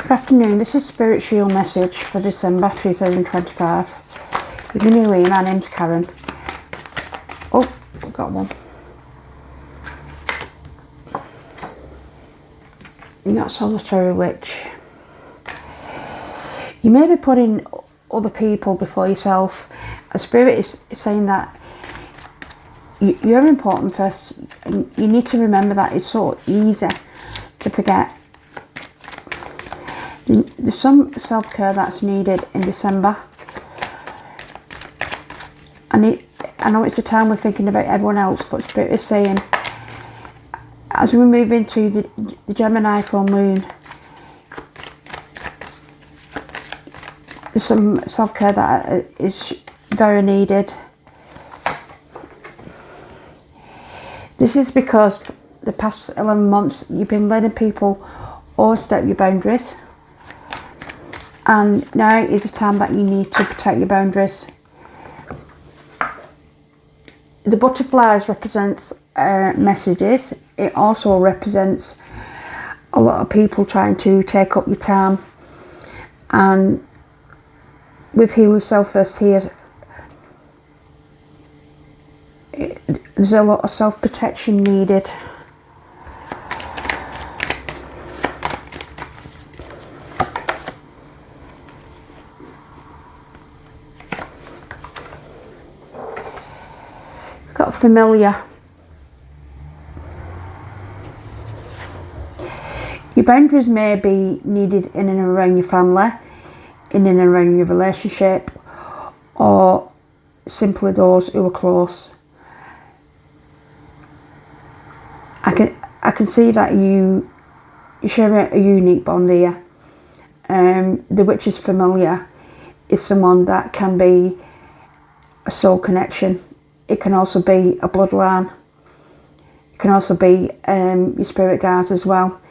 Good afternoon, this is Spirit's Yule message for December 2025. If you're new here, my name's Karen. Oh, I've got one. You're not solitary witch. You may be putting other people before yourself. A spirit is saying that you're important first, and you need to remember that. It's so easy to forget. There's some self-care that's needed in December. And I know it's a time we're thinking about everyone else, but Spirit is saying, as we move into the Gemini Full Moon, there's some self-care that is very needed. This is because the past 11 months you've been letting people overstep your boundaries. And now is the time that you need to protect your boundaries. The butterflies represents messages. It also represents a lot of people trying to take up your time. And with Heal Yourself First here, there's a lot of self-protection needed. Got familiar. Your boundaries may be needed in and around your family, in and around your relationship, or simply those who are close. I can see that you share a unique bond here. The witch is familiar. Is someone that can be a soul connection. It can also be a bloodline. It can also be your spirit guides as well.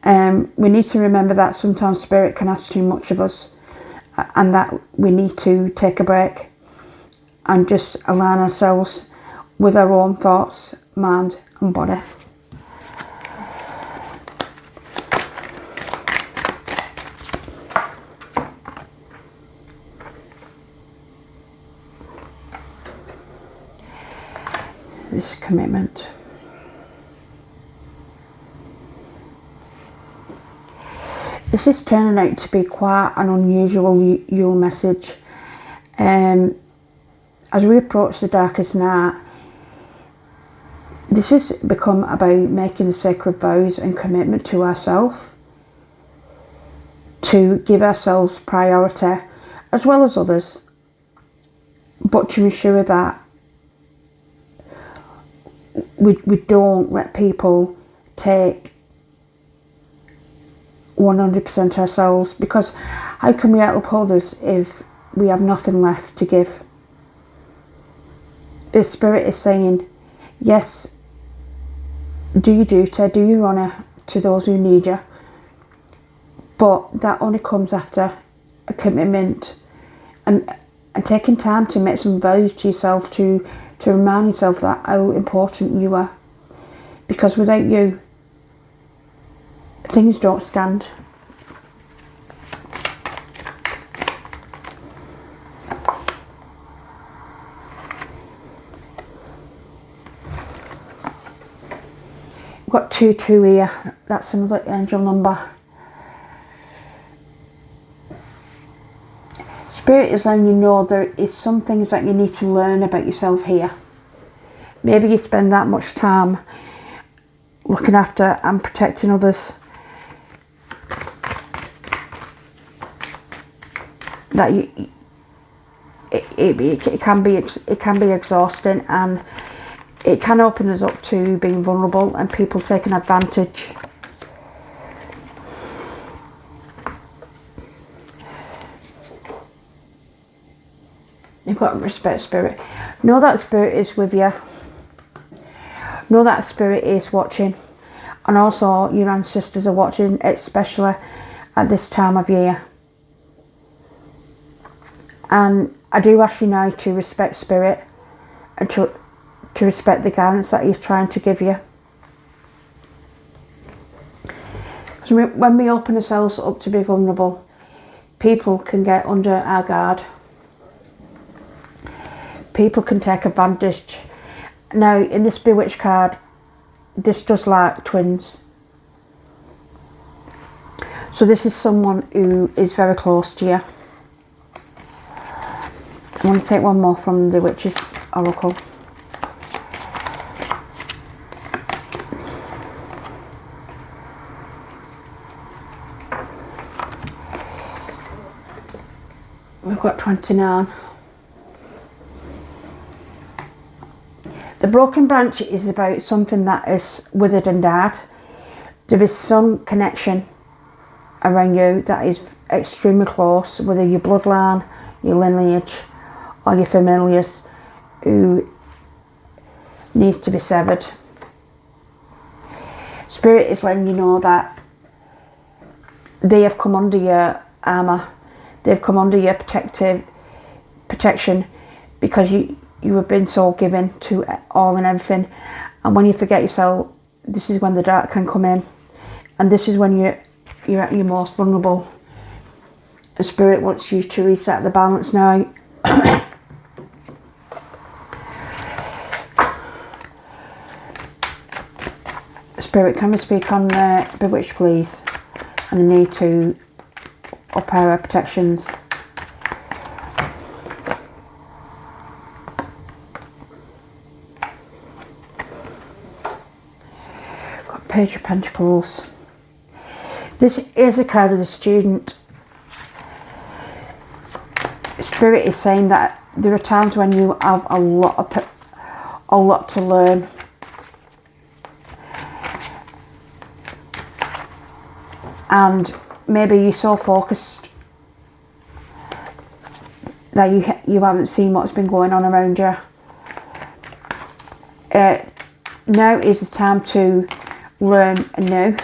We need to remember that sometimes spirit can ask too much of us, and that we need to take a break and just align ourselves with our own thoughts, mind and body. This commitment. This is turning out to be quite an unusual Yule message. As we approach the darkest night, this has become about making the sacred vows and commitment to ourselves, to give ourselves priority as well as others, but to ensure that we don't let people take 100% ourselves, because how can we help others if we have nothing left to give? The spirit is saying, yes, do your duty, do your honour to those who need you, but that only comes after a commitment and taking time to make some vows to yourself, to remind yourself that how important you are, because without you things don't stand. We've got 22 here, that's another angel number. Spirit is letting you know there is some things that you need to learn about yourself here. Maybe you spend that much time looking after and protecting others that it can be exhausting, and it can open us up to being vulnerable and people taking advantage. You've got to respect spirit. Know that spirit is with you. Know that spirit is watching, and also your ancestors are watching, especially at this time of year. And I do ask you now to respect spirit and to respect the guidance that he's trying to give you. So when we open ourselves up to be vulnerable, people can get under our guard. People can take advantage. Now, in this Bewitched card, this does like twins. So this is someone who is very close to you. I want to take one more from the Witch's Oracle. We've got 29. The broken branch is about something that is withered and died. There is some connection around you that is extremely close, whether your bloodline, your lineage, or your familiars, who needs to be severed. Spirit is letting you know that they have come under your armour. They've come under your protection because you have been so given to all and everything. And when you forget yourself, this is when the dark can come in. And this is when you're at your most vulnerable. The Spirit wants you to reset the balance now. Spirit, can we speak on Bewitched, please? And the need to up our protections. Got Page of Pentacles. This is a card of the Student. Spirit is saying that there are times when you have a lot to learn. And maybe you're so focused that you haven't seen what's been going on around you. Now is the time to learn anew.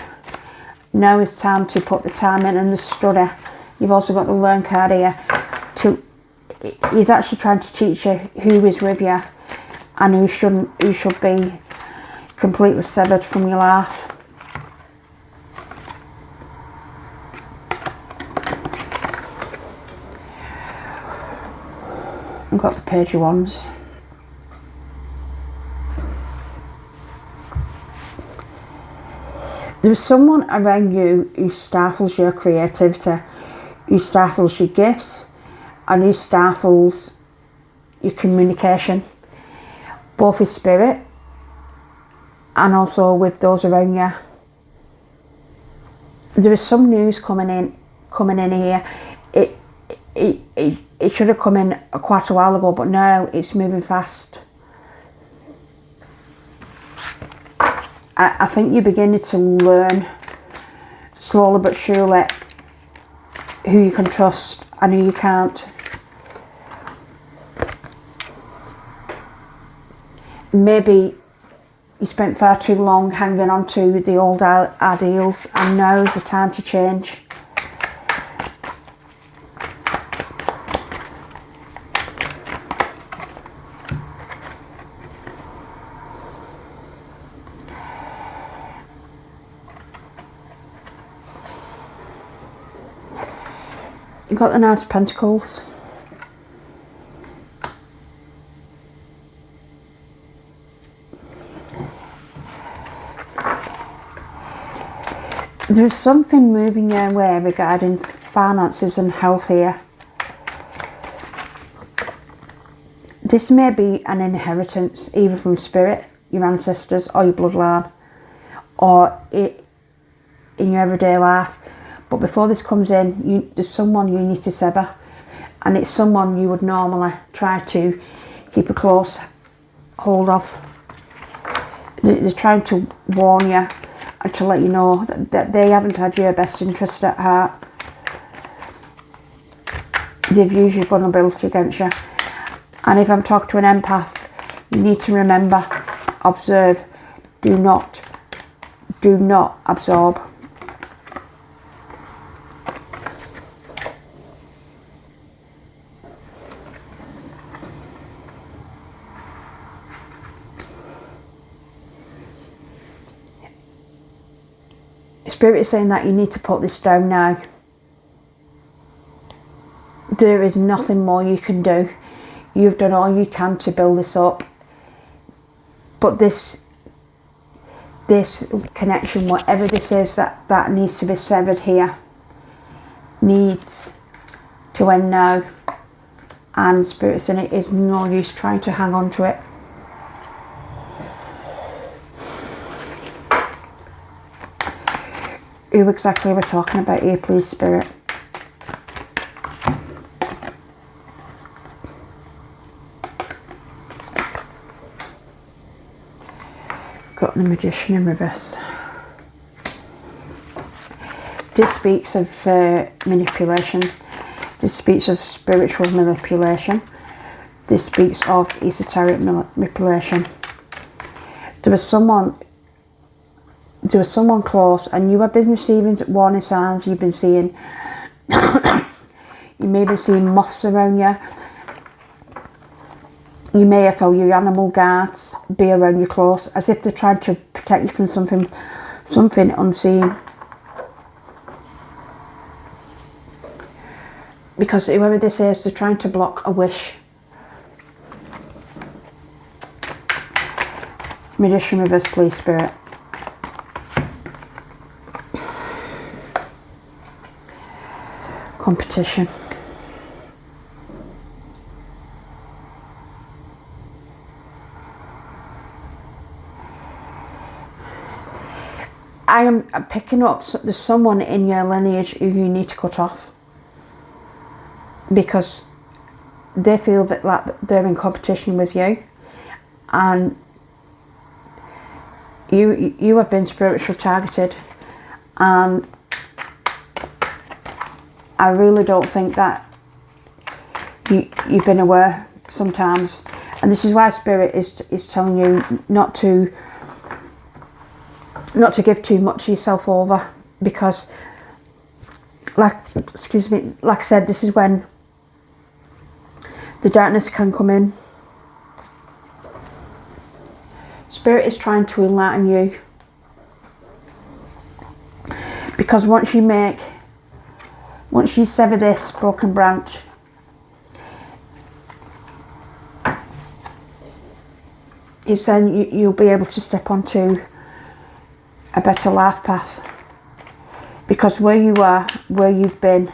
Now is time to put the time in and the study. You've also got the Learn card here. He's actually trying to teach you who is with you and who should be completely severed from your life. I've got the Page of Wands. There's someone around you who stifles your creativity, who stifles your gifts, and who stifles your communication, both with Spirit and also with those around you. There is some news coming in here. It should have come in quite a while ago, but now it's moving fast. I think you're beginning to learn, slowly but surely, who you can trust and who you can't. Maybe you spent far too long hanging on to the old ideals, and now is the time to change. You've got the Knight of Pentacles. There's something moving your way regarding finances and health here. This may be an inheritance, either from Spirit, your ancestors, or your bloodline, or in your everyday life. But before this comes in, there's someone you need to sever, and it's someone you would normally try to keep a close hold of. They're trying to warn you and to let you know that they haven't had your best interest at heart. They've used your vulnerability against you. And if I'm talking to an empath, you need to remember, observe, do not absorb. Spirit is saying that you need to put this down now. There is nothing more you can do. You've done all you can to build this up. But this connection, whatever this is, that needs to be severed here, needs to end now. And Spirit is saying it is no use trying to hang on to it. Who exactly we're talking about here, please, Spirit? Got the Magician in reverse. This speaks of manipulation. This speaks of spiritual manipulation. This speaks of esoteric manipulation. There was someone close, and you have been receiving warning signs. You've been seeing, you may have been seeing moths around you. You may have felt your animal guards be around you close, as if they're trying to protect you from something unseen. Because whoever this is, they're trying to block a wish. Magician reverse, please, Spirit. Competition. I am picking up, there's someone in your lineage who you need to cut off. Because they feel that like they're in competition with you. And you have been spiritually targeted. And I really don't think that you've been aware sometimes. And this is why Spirit is telling you not to give too much of yourself over, because like I said, this is when the darkness can come in. Spirit is trying to enlighten you, because once you sever this broken branch, it's then you'll be able to step onto a better life path. Because where you are, where you've been,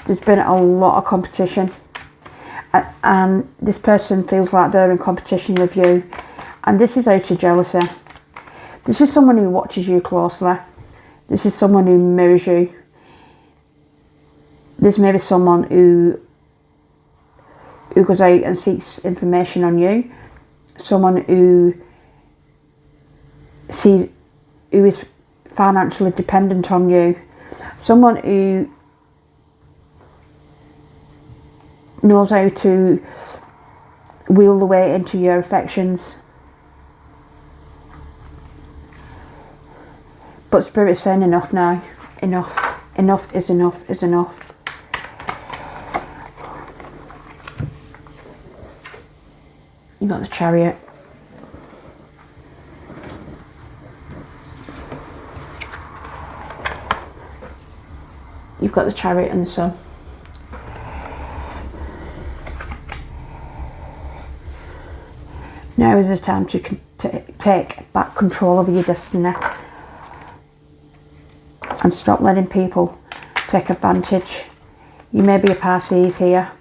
there's been a lot of competition, and this person feels like they're in competition with you, and this is out of jealousy. This is someone who watches you closely. This is someone who mirrors you. This may be someone who goes out and seeks information on you. Someone who is financially dependent on you. Someone who knows how to wheel the way into your affections. But Spirit's saying enough now. Enough. Enough is enough is enough. You got the Chariot. You've got the Chariot and the Sun. Now is the time to take back control over your destiny and stop letting people take advantage. You may be a Pisces here.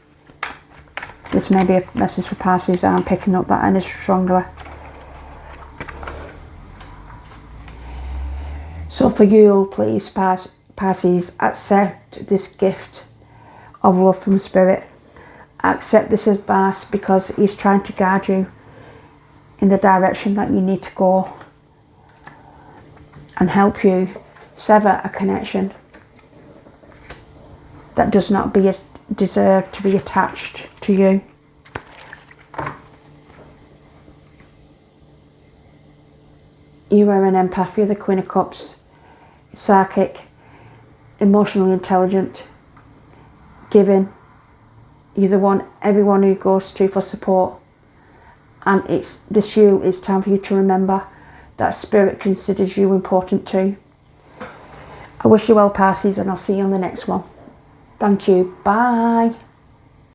This may be a message for Pisces. I'm picking up that energy strongly. So for you, please, Pisces, accept this gift of love from Spirit. Accept this advice, because he's trying to guide you in the direction that you need to go and help you sever a connection that does not deserve to be attached to you. You are an empath. You're the Queen of Cups. Psychic, emotionally intelligent, giving. You're the one everyone who goes to for support. And this Yule is time for you to remember that Spirit considers you important too. I wish you well, Pisces, and I'll see you on the next one. Thank you. Bye.